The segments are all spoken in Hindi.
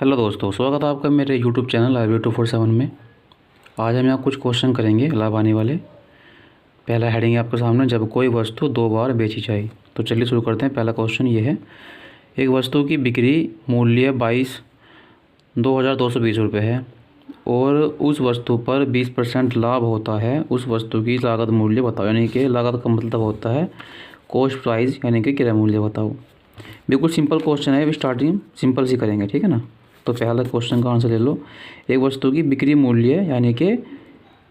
हेलो दोस्तों, स्वागत है आपका मेरे यूट्यूब चैनल IB247 में। आज हम यहाँ कुछ क्वेश्चन करेंगे लाभ आने वाले। पहला हेडिंग है आपके सामने, जब कोई वस्तु दो बार बेची जाए। तो चलिए शुरू करते हैं। पहला क्वेश्चन ये है, एक वस्तु की बिक्री मूल्य 22,220 रुपये है और उस वस्तु पर 20% लाभ होता है। उस वस्तु की लागत मूल्य बताओ। यानी कि लागत का मतलब होता है कॉस्ट प्राइस, यानी कि क्रय मूल्य बताओ। बिल्कुल सिंपल क्वेश्चन है, स्टार्टिंग सिंपल सी करेंगे, ठीक है ना। तो पहला क्वेश्चन का आंसर ले लो। एक वस्तु की बिक्री मूल्य यानी कि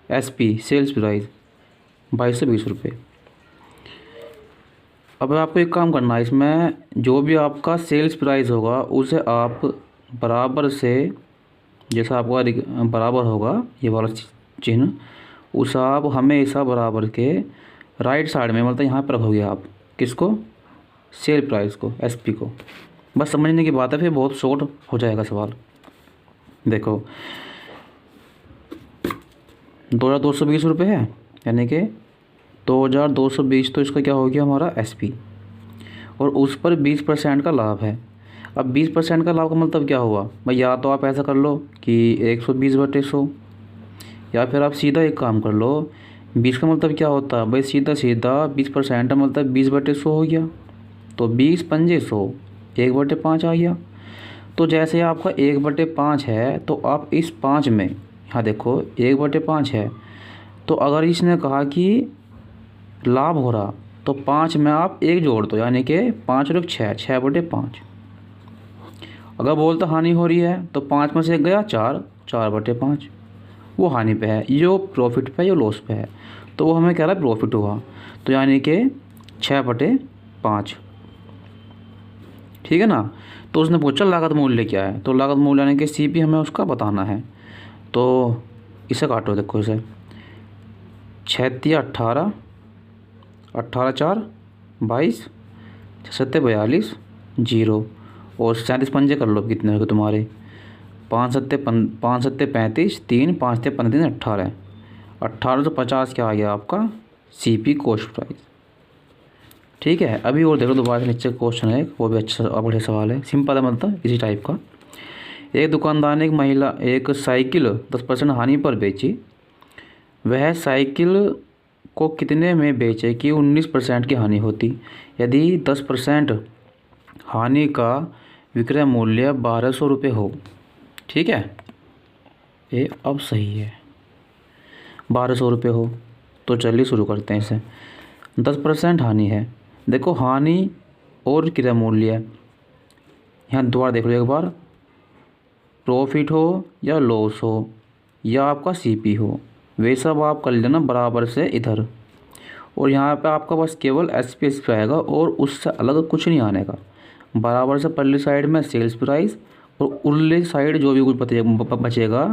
SP सेल्स प्राइस 2220 रुपये। अब आपको एक काम करना है, इसमें जो भी आपका सेल्स प्राइस होगा उसे आप बराबर से, जैसा आपका बराबर होगा ये वाला चिन्ह, उस आप हमेशा बराबर के राइट साइड में, मतलब यहाँ पर रखोगे आप किसको, सेल प्राइस को, SP को। बस समझने की बात है, फिर बहुत शॉर्ट हो जाएगा सवाल। देखो 2220 रुपये है, यानी कि 2220, तो इसका क्या हो गया हमारा SP, और उस पर 20% का लाभ है। अब 20% का लाभ का मतलब क्या हुआ भाई, या तो आप ऐसा कर लो कि 120/100, या फिर आप सीधा एक काम कर लो, 20 का मतलब क्या होता है भाई, सीधा सीधा 20% मतलब 20/100 हो गया। तो 20×5 = 1/5 आ गया। तो जैसे आपका 1/5 है, तो आप इस 5 में, यहाँ देखो 1/5 है, तो अगर इसने कहा कि लाभ हो रहा, तो 5 में आप 1 जोड़ दो, यानी कि 5 और 6, 6/5। अगर बोलते हानि हो रही है, तो 5 में से 1 गया 4, 4/5, वो हानि पे है। यो प्रॉफिट पे, यो लॉस पे है, तो वो हमें कह रहा है प्रॉफिट हुआ, तो यानी कि 6/5, ठीक है ना। तो उसने पूछा लागत मूल्य क्या है, तो लागत मूल्य यानी कि CP हमें उसका बताना है। तो इसे काटो, देखो इसे, 6 18, 18 4 22, 6 42 0, और 37 पंजे कर लो, कितने हो गए तुम्हारे, 5 7 35, 3 5 15 18, 1850 क्या आ गया आपका CP कॉस्ट प्राइस, ठीक है। अभी और देखो दोबारा से नीचे क्वेश्चन है, वो भी अच्छा बढ़िया सवाल है, सिंपल है, मतलब इसी टाइप का। एक दुकानदार ने एक साइकिल 10% हानि पर बेची। वह साइकिल को कितने में बेचे कि 19% की हानि होती। यदि 10% हानि का विक्रय मूल्य 1200 रुपये हो, ठीक है, ये अब सही है, 1200 रुपये हो। तो चलिए शुरू करते हैं इसे। 10% हानि है, देखो हानि और क्रय मूल्य, यहाँ दोबारा देख लो एक बार, प्रॉफिट हो या लॉस हो या आपका CP हो, वे सब आप कर लेना बराबर से इधर, और यहाँ पे आपका बस केवल SP आएगा और उससे अलग कुछ नहीं आने का। बराबर से पल्ली साइड में सेल्स प्राइस, और उरली साइड जो भी कुछ बचेगा,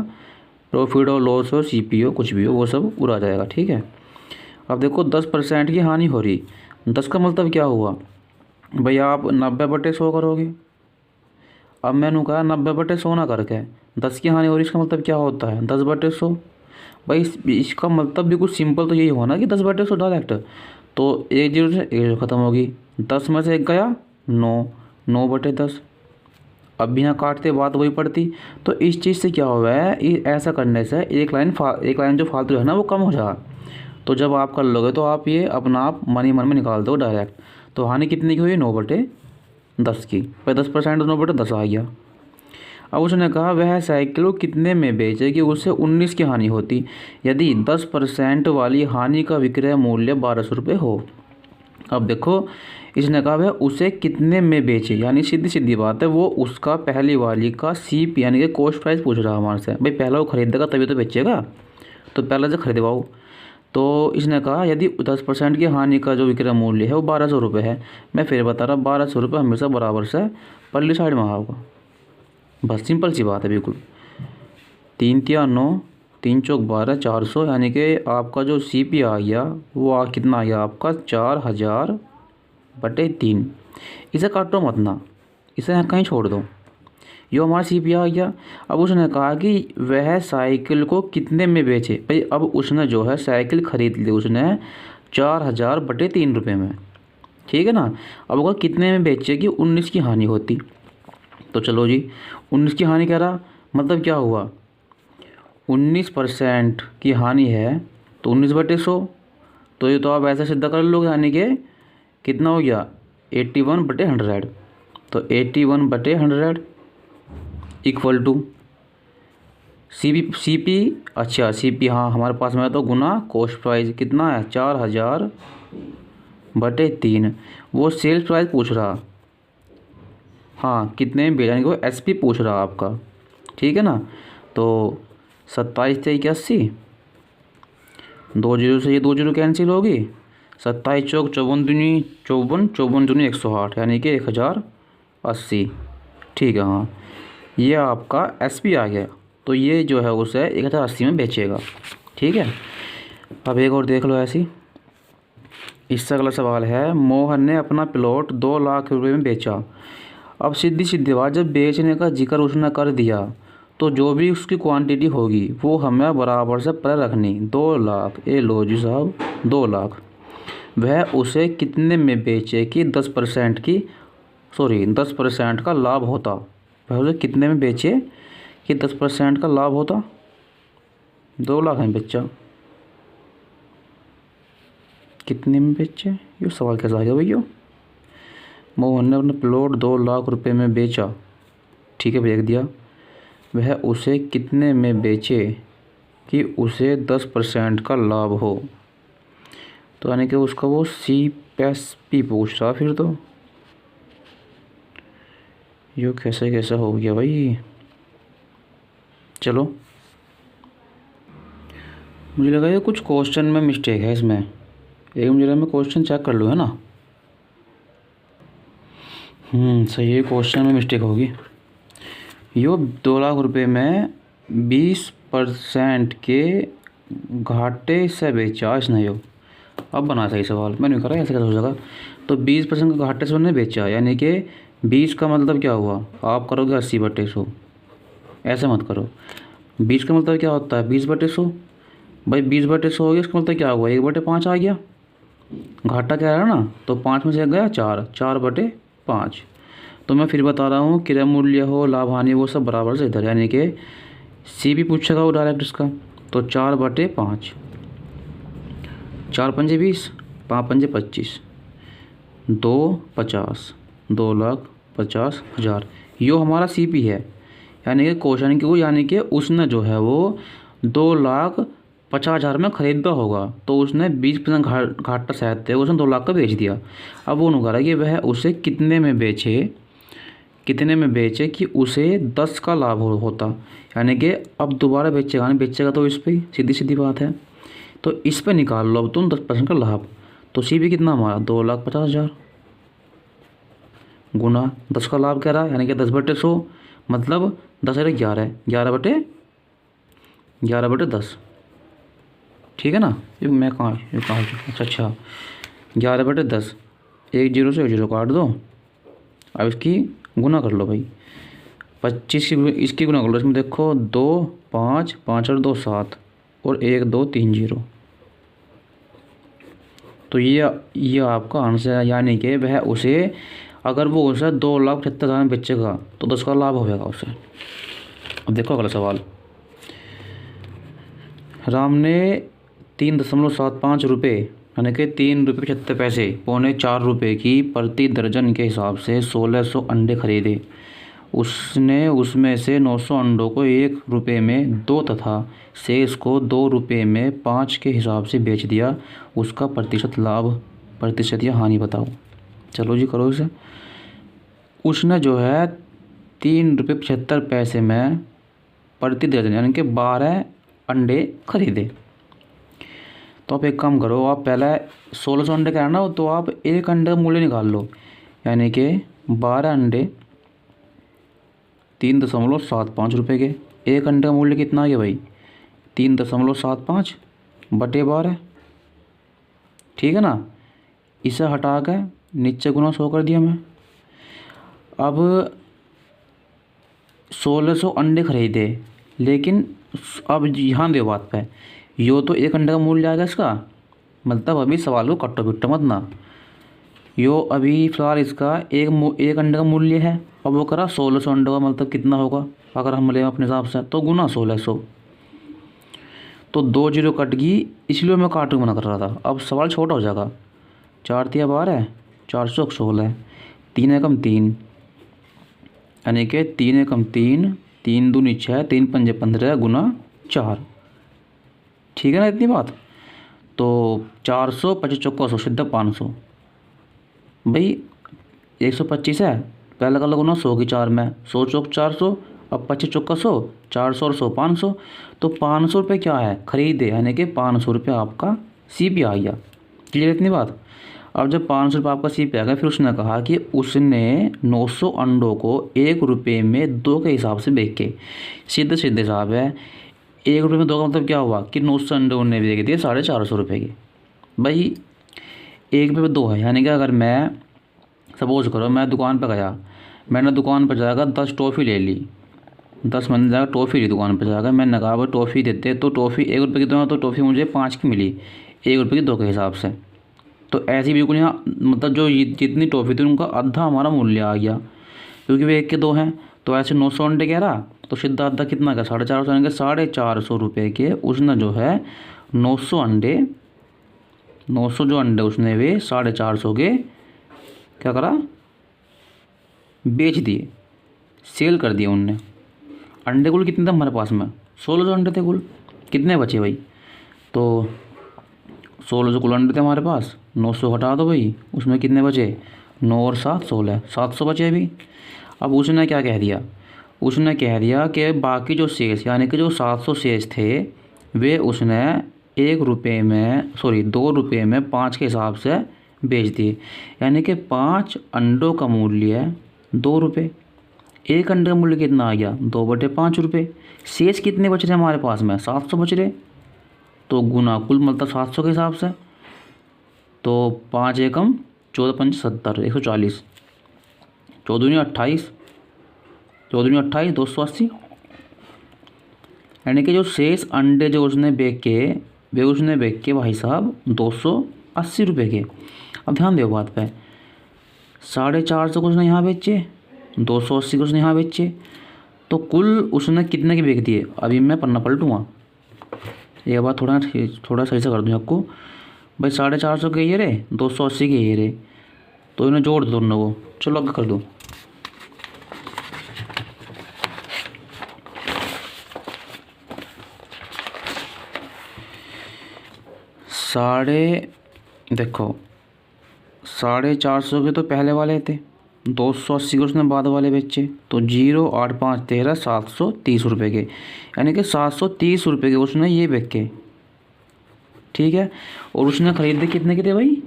प्रॉफिट हो, लॉस हो, CP हो, कुछ भी हो, वो सब उड़ा जाएगा, ठीक है। अब देखो 10% की हानि हो रही, 10 का मतलब क्या हुआ भाई, आप 90/100 करोगे। अब मैंने कहा 90/100 ना करके 10 की हानि हो रही, इसका मतलब क्या होता है 10/100। भाई इसका मतलब भी कुछ सिंपल तो यही हुआ ना कि 10/100 डायरेक्ट। तो 1 0 से 1 0 खत्म होगी, 10 में से 1 गया 9, 9/10। अब भी यहाँ काटते बात वही पड़ती। तो इस चीज़ से क्या हुआ है, ऐसा करने से एक लाइन जो फालतू है ना, वो कम हो जाएगा। तो जब आप कर लोगे तो आप ये अपना आप मन ही मन में निकाल दो डायरेक्ट। तो हानि कितनी की हुई, 9/10 की, भाई 10% 9/10 आ गया। अब उसने कहा वह साइकिल को कितने में बेचे कि उससे 19 की हानि होती, यदि 10% वाली हानि का विक्रय मूल्य 1200 रुपये हो। अब देखो इसने कहा वह उसे कितने में बेचे, यानी सीधी सीधी बात है, वो उसका पहली वाली का CP यानी कि कॉस्ट प्राइस पूछ रहा है हमारे से। भाई पहला वो खरीदेगा तभी तो बेचेगा, तो पहले से खरीदवाओ। तो इसने कहा यदि 10% की हानि का जो विक्रय मूल्य है वो 1200 रुपये है। मैं फिर बता रहा, 1200 रुपये हमेशा बराबर से पल्ली साइड में होगा। बस सिंपल सी बात है बिल्कुल। 3 3 9, 3 चौक 12, 400, यानी कि आपका जो CP आ गया वो कितना आ गया आपका 4000/3। इसे काटो मत ना, इसे कहीं छोड़ दो, ये हमारा CP आ गया। अब उसने कहा कि वह साइकिल को कितने में बेचे। भाई अब उसने जो है साइकिल खरीद ली उसने 4000/3 रुपये में, ठीक है ना। अब अगर कितने में बेचे कि 19 की हानि होती, तो चलो जी, 19 की हानि कह रहा, मतलब क्या हुआ, 19% की हानि है तो 19/100। तो ये तो आप ऐसे सीधा कर लोगे, यानी कि कितना हो गया, 81/100। तो 81/100 इक्वल टू सी पी अच्छा सी पी, हाँ हमारे पास में है, तो गुना कॉस्ट प्राइस कितना है, 4000/3। वो सेल्स प्राइस पूछ रहा, हाँ कितने में बेचा, यानी कि वो एसपी पूछ रहा आपका, ठीक है ना। तो 27×3 = 80, 2 जीरो से ये 2 जीरो कैंसिल होगी, 27 चौक 54 दूनी 54, 54 दूनी 108, यानी कि 1080। ठीक है, हाँ ये आपका एसपी आ गया। तो ये जो है उसे 1080 में बेचेगा, ठीक है। अब एक और देख लो ऐसी, इससे अगला सवाल है, मोहन ने अपना प्लॉट 2 लाख रुपए में बेचा। अब सीधी बात, जब बेचने का जिक्र उसने कर दिया तो जो भी उसकी क्वांटिटी होगी वो हमें बराबर से पर रखनी। 2 लाख, ए लो जी साहब 2 लाख, वह उसे कितने में बेचे कि 10% की 10% का लाभ होता। वह उसे कितने में बेचे कि 10% का लाभ होता। 2 लाख में बेचा, कितने में बेचे, ये सवाल कैसा आ गया भैया। मोहन ने अपना प्लॉट 2 लाख रुपए में बेचा, ठीक है बेच दिया, वह उसे कितने में बेचे कि उसे 10% का लाभ हो। तो यानी कि उसका वो CPSP पूछ रहा, फिर तो यो कैसे कैसे हो गया भाई। चलो, मुझे लगा ये कुछ क्वेश्चन में मिस्टेक है इसमें, एक मुझे लगा मैं क्वेश्चन चेक कर लूँ, है ना। सही है, क्वेश्चन में मिस्टेक होगी। यो 2 लाख रुपए में 20% के घाटे से बेचा इसने। यो अब बना सही सवाल, मैंने करा ऐसे कैसे हो जाएगा। तो 20% के घाटे से उन्होंने बेचा, यानी कि 20 का मतलब क्या हुआ, आप करोगे 80/100, ऐसे मत करो। 20 का मतलब क्या होता है, 20/100 भाई, 20/100 हो गया, इसका मतलब क्या हुआ, 1/5 आ गया। घाटा क्या है ना, तो 5 में से गया 4, 4/5। तो मैं फिर बता रहा हूँ, क्रय मूल्य हो लाभ हानि वो सब बराबर से इधर, यानी कि सी भी पूछेगा वो डायरेक्ट इसका। तो 4/5, 4 पंजे 20, 5 पंजे 25, 2/50, 2,50,000। यो हमारा CP है, यानी कि क्वेश्चन की वो, यानी कि उसने जो है वो 2,50,000 में ख़रीदा होगा, तो उसने 20% घाटा सहते हुए उसने 2 लाख का बेच दिया। अब वो कह रहा है कि वह उसे कितने में बेचे कि उसे 10 का लाभ होता। यानी कि अब दोबारा बेचेगा नहीं, बेचेगा तो इस पर, सीधी बात है। तो इस पे निकाल लो अब तुम 10% का लाभ। तो CP कितना हमारा, 2,50,000 गुना 10 का लाभ कह रहा है, यानी कि 10/100, मतलब 10/11, 11/10, ठीक है ना। ये मैं कहाँ अच्छा 11/10, 1 जीरो से 1 जीरो काट दो। अब इसकी गुना कर लो भाई, 25 की इसकी गुना कर लो, इसमें देखो 2 5 5 और 2 7 और 1 2 3 जीरो। तो ये आपका आंसर है, यानी कि वह उसे, अगर वो उसे 2,75,000 में बेचेगा तो 10 का लाभ होगा उसे। अब देखो अगला सवाल, राम ने 3.75 रुपये, यानी कि 3.75 रुपये, पौने 4 रुपये की प्रति दर्जन के हिसाब से 1,600 अंडे खरीदे। उसने उसमें से 900 अंडों को 1 रुपये में 2 तथा शेष को 2 रुपये में 5 के हिसाब से बेच दिया। उसका प्रतिशत या हानि बताओ। चलो जी करो इसे। उसने जो है 3.75 रुपये में प्रति दर्जन, यानी कि 12 अंडे खरीदे। तो आप एक काम करो, आप पहले 1,600 अंडे का है ना, तो आप 1 अंडे का मूल्य निकाल लो, यानी कि 12 अंडे 3.75 रुपये के। 1 अंडे का मूल्य कितना आ गया भाई, 3.75/12, ठीक है ना। इसे हटा कर नीचे गुना 100 कर दिया मैं। अब 1,600 अंडे खरीदे, लेकिन अब यहाँ दे बात पे, यो तो 1 अंडे का मूल्य आएगा इसका, मतलब अभी सवाल को कट्टो पिट्टो मत ना। यो अभी फ़िलहाल इसका एक अंडे का मूल्य है अब वो करा 1600 अंडों का मतलब कितना होगा अगर हम लें अपने हिसाब से, तो गुना 1600। तो 2 जीरो कट गई, इसलिए मैं कार्टून बना कर रहा था। अब सवाल छोटा हो जाएगा। 4 तिया 12, 4 चौक 16, 3 एकम 3, यानी कि 3 एकम 3, 3 दूनी 6, 3 पंजे 15 गुना 4। ठीक है ना इतनी बात। तो 400 25 चौका 100 सीधा 500। भाई 125 है, पहले का गुना 100 की 4 में, 100 चौक 400, अब 25 चौका 100, 400 और 100 500। तो 500 रुपये क्या है खरीदे, यानी कि 500 रुपये आपका CP आ गया। क्लियर इतनी बात। अब जब 500 रुपये आपका CP आ गया, फिर उसने कहा कि उसने 900 अंडों को 1 रुपये में 2 के हिसाब से बेच के, सीधे सीधे हिसाब है। 1 रुपये में 2 का मतलब क्या हुआ कि 900 अंडे उन्होंने बेच दिए 450 रुपये के। भाई 1 रुपये में 2 है, यानी कि अगर मैं सपोज करो मैं दुकान पर गया, मैंने दुकान पर जाकर 10 टॉफ़ी ले ली, 10 मैंने जाकर टॉफ़ी ली दुकान पर जाकर, मैंने कहा भाई टॉफ़ी देते, तो टॉफ़ी 1 रुपये की दो, तो टॉफ़ी मुझे 5 की मिली, 1 रुपये की 2 के हिसाब से। तो ऐसी बिल्कुल यहाँ मतलब जो जितनी टॉफ़ी थी उनका आधा हमारा मूल्य आ गया, क्योंकि वे 1 के 2 हैं। तो ऐसे 900 अंडे कह रहा, तो सीधा आधा कितना का 450, यानी कि 450 रुपये के उसने जो है 900 अंडे, 900 जो अंडे उसने वे 450 के क्या करा, बेच दिए, सेल कर दिए उनने। अंडे कुल कितने थे हमारे पास में, 1600 अंडे थे कुल। कितने बचे भाई, तो 1600 कुल अंडे थे हमारे पास, 900 हटा दो भाई, उसमें कितने बचे, 9 और 7 16, 700 बचे अभी। अब उसने क्या कह दिया, उसने कह दिया कि बाकी जो शेष यानी कि जो 700 शेष थे वे उसने 1 रुपये में 2 रुपये में 5 के हिसाब से बेच दिए, यानी कि 5 अंडों का मूल्य 2 रुपये। 1 अंडे का मूल्य कितना आ गया, 2/5 रुपये। शेष कितने बच रहे हमारे पास में, 700 बच रहे। तो गुना कुल मतलब 700 के हिसाब से। तो 5 एकम 14 पंच 70, 140, 14 28, 14 28 280, यानी कि जो शेष अंडे जो उसने बेच के वे उसने बेच के भाई साहब 280 रुपये के। अब ध्यान दो बात पे, 450 को उसने यहाँ बेचे, 280 को उसने यहाँ बेचे, तो कुल उसने कितने के बेच दिए। अभी मैं पन्ना पलटूँगा, ये बात थोड़ा सही से कर दूँ आपको। भाई 450 के ये रहे, 280 के ये रहे, तो इन्हें जोड़ दो दोनों को। चलो आगे कर दूँ। देखो 450 के तो पहले वाले थे, 280 के उसने बाद वाले बेचे, तो 0 8 5 13 730 रुपये के, यानी कि 730 रुपये के उसने ये बेच के। ठीक है, और उसने ख़रीदे कितने के थे भाई,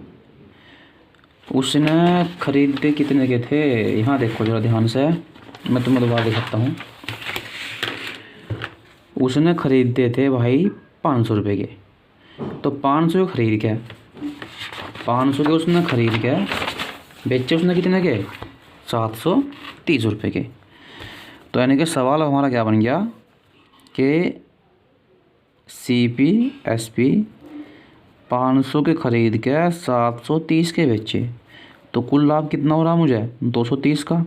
उसने ख़रीदे कितने के थे, यहाँ देखो ज़रा ध्यान से, मैं तुम्हें दोबारा दे सकता हूँ। उसने ख़रीदे थे भाई 500 रुपये के, तो 500 के ख़रीद के 500 के उसने ख़रीद के बेचे उसने कितने के, 730 रुपये के। तो यानी कि सवाल हमारा क्या बन गया कि CP SP 500 के ख़रीद के 730 के बेचे, तो कुल लाभ कितना हो रहा मुझे, 230 का।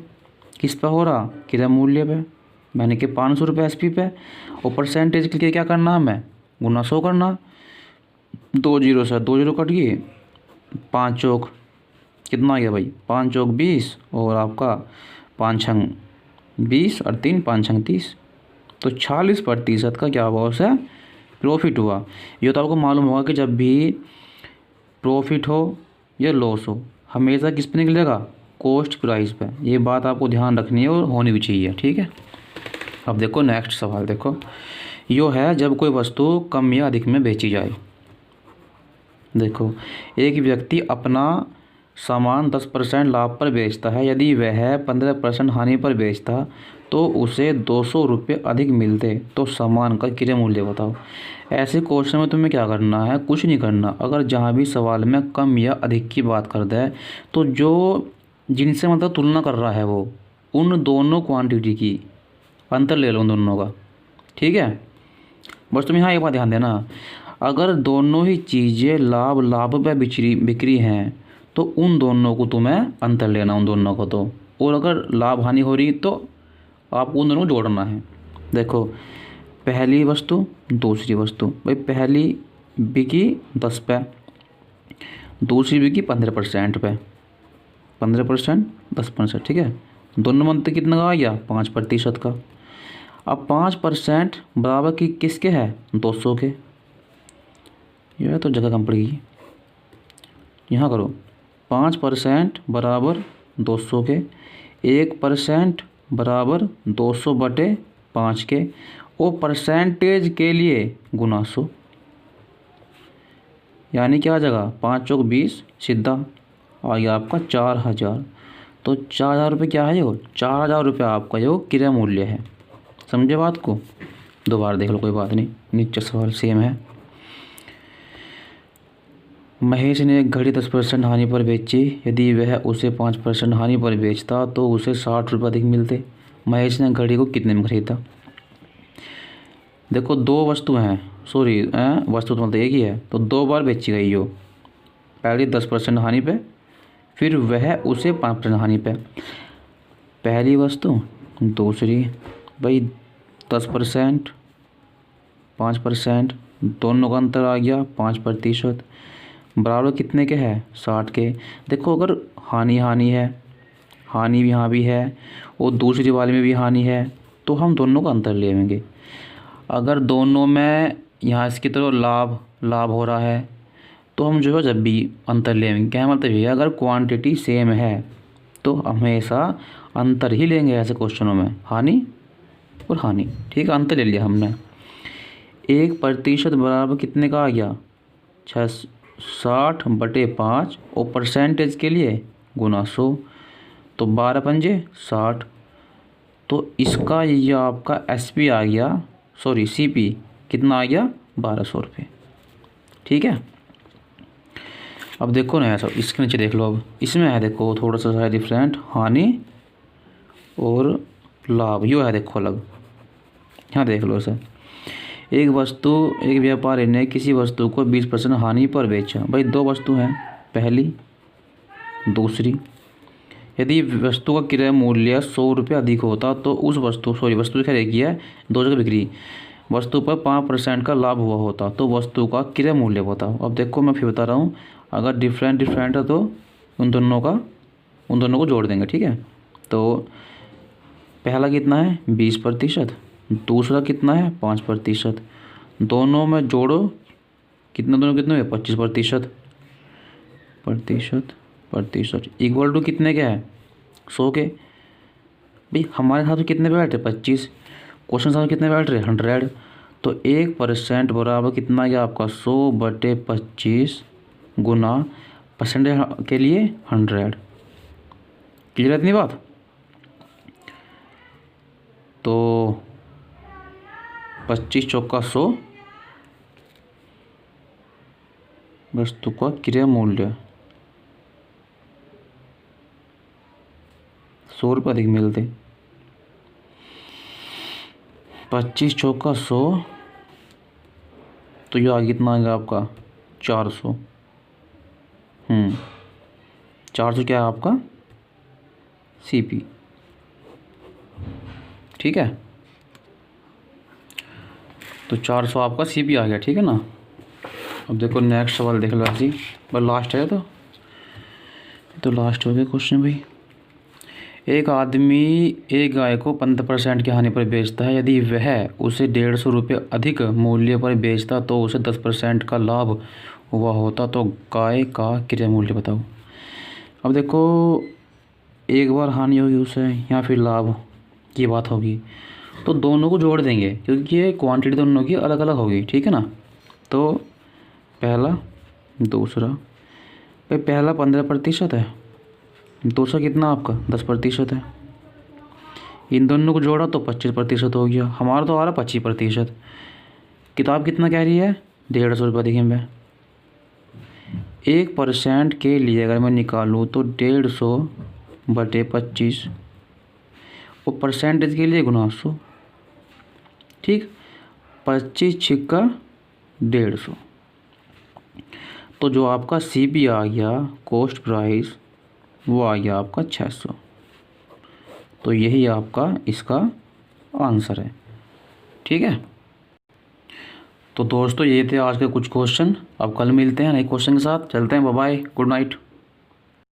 किस पे हो रहा, क्रय मूल्य पे, यानी कि 500 रुपये SP पे। और परसेंटेज के लिए क्या करना हमें, गुना 100 करना। 2 जीरो से 2 जीरो कट गए, 5 चौक कितना आ गया भाई, 5 चौक 20, और आपका 5 छंग 20 और 3 5 छंग 30, तो 40% का क्या हुआ उसे प्रॉफिट हुआ। ये तो आपको मालूम होगा कि जब भी प्रॉफिट हो या लॉस हो हमेशा किस पे निकलेगा, कॉस्ट प्राइस पे। ये बात आपको ध्यान रखनी है और होनी भी चाहिए। ठीक है, अब देखो नेक्स्ट सवाल देखो, यो है जब कोई वस्तु कम या अधिक में बेची जाए। देखो एक व्यक्ति अपना सामान 10% लाभ पर बेचता है, यदि वह 15% हानि पर बेचता तो उसे 200 रुपये अधिक मिलते, तो सामान का क्रय मूल्य बताओ। ऐसे क्वेश्चन में तुम्हें क्या करना है, कुछ नहीं करना। अगर जहाँ भी सवाल में कम या अधिक की बात करता है तो जो जिनसे मतलब तुलना कर रहा है वो उन दोनों क्वांटिटी की अंतर ले लो उन दोनों का। ठीक है, बस तुम यहाँ एक बात ध्यान देना, अगर दोनों ही चीज़ें लाभ पे बिक्री हैं तो उन दोनों को तुम्हें अंतर लेना, उन दोनों को तो और अगर लाभ हानि हो रही तो आपको उन दोनों को जोड़ना है। देखो, पहली वस्तु दूसरी वस्तु, भाई पहली बिकी 10 पे, दूसरी बिकी 15% पे, 15% 10%, ठीक है। दोनों में अंतर कितना का आ गया? 5% का। अब 5% बराबर की किसके है? 200 के। यह तो जगह कम पड़ेगी, यहाँ करो। 5% बराबर 200 के, 1% बराबर 200/5 के, और परसेंटेज के लिए गुना 100, यानी क्या आ जाएगा? 5 चौक 20, सीधा आ गया आपका 4000। तो 4000 रुपये क्या है? वो 4000 रुपये आपका जो क्रय मूल्य है। समझे बात को? दोबारा देख लो, कोई बात नहीं, नीचे सवाल सेम है। महेश ने एक घड़ी 10% हानि पर बेची। यदि वह उसे 5% हानि पर बेचता तो उसे 60 रुपये अधिक मिलते। महेश ने घड़ी को कितने में खरीदा? देखो, दो वस्तु हैं, सॉरी वस्तु तो मतलब एक ही है, तो 2 बार बेची गई हो। पहली 10% हानि पे, फिर वह उसे 5% हानि पे। पहली वस्तु दूसरी, भाई 10% 5%, दोनों का अंतर आ गया 5%, बराबर कितने के है? 60 के। देखो, अगर हानि हानि है, हानि यहाँ भी है और दूसरी वाले में भी हानि है, तो हम दोनों का अंतर ले लेंगे। अगर दोनों में यहाँ इसकी तरह लाभ लाभ हो रहा है तो हम जो है जब भी अंतर लेंगे। क्या मतलब ये, अगर क्वांटिटी सेम है तो हमेशा अंतर ही लेंगे ऐसे क्वेश्चनों में, हानि और हानि, ठीक है। अंतर ले लिया हमने। 1% बराबर कितने का आ गया? 60/5, और परसेंटेज के लिए गुना 100, तो 12 पंजे 60। तो इसका ये आपका SP आ गया, सॉरी CP कितना आ गया? 1200 रुपये, ठीक है। अब देखो ना ऐसा, इसके नीचे देख लो। अब इसमें है देखो थोड़ा सा डिफरेंट, हानि और लाभ, यो है देखो अलग। यहाँ देख लो इसे। एक व्यापारी ने किसी वस्तु को 20% हानि पर बेचा। भाई 2 वस्तु हैं, पहली दूसरी। यदि वस्तु का क्रय मूल्य 100 रुपये अधिक होता तो उस वस्तु की खरीदी है, 2 जगह बिक्री, वस्तु पर 5% का लाभ हुआ होता तो वस्तु का क्रय मूल्य बताओ। अब देखो, मैं फिर बता रहा हूँ, अगर डिफरेंट है तो उन दोनों को जोड़ देंगे, ठीक है। तो पहला कितना है? 20%, दूसरा कितना है? 5%, दोनों में जोड़ो, कितना दोनों कितने हुए? 25%, इक्वल टू कितने के है? 100 के। भाई हमारे साथ कितने पे बैठ रहे? 25। क्वेश्चन साथ कितने बैठ रहे? 100। तो 1% बराबर कितना गया आपका? 100/25 गुना परसेंटेज के लिए 100। क्लियर है इतनी बात? तो 25 चौका 100, वस्तु का क्रय मूल्य 100 रुपये अधिक मिलते। 25 चौका 100, तो ये आगे कितना आएगा आपका? 400। 400 क्या है आपका? CP, ठीक है। तो 400 आपका CP आ गया, ठीक है ना। अब देखो नेक्स्ट सवाल देख लो ऐसी, बस लास्ट है तो लास्ट हो गया क्वेश्चन भाई। एक आदमी एक गाय को 15% की हानि पर बेचता है। यदि वह उसे 150 रुपये अधिक मूल्य पर बेचता तो उसे 10% का लाभ हुआ होता, तो गाय का क्रय मूल्य बताओ। अब देखो, एक बार हानि होगी उसे या फिर लाभ की बात होगी, तो दोनों को जोड़ देंगे क्योंकि ये क्वांटिटी दोनों की अलग अलग होगी, ठीक है ना। तो पहला दूसरा, भाई पहला 15% है, दूसरा कितना आपका 10% है। इन दोनों को जोड़ा तो 25% हो गया। हमारा तो आ रहा 25%। किताब कितना कह रही है? 150 रुपये देखिए मैं। 1% के लिए अगर मैं निकालूँ तो 150/25, और परसेंटेज के लिए गुना 100, ठीक। 25 छिक्का 150, तो जो आपका CP आ गया, कॉस्ट प्राइस, वो आ गया आपका 600। तो यही आपका इसका आंसर है। ठीक है, तो दोस्तों ये थे आज के कुछ क्वेश्चन। अब कल मिलते हैं नए क्वेश्चन के साथ। चलते हैं, बाय बाय, गुड नाइट।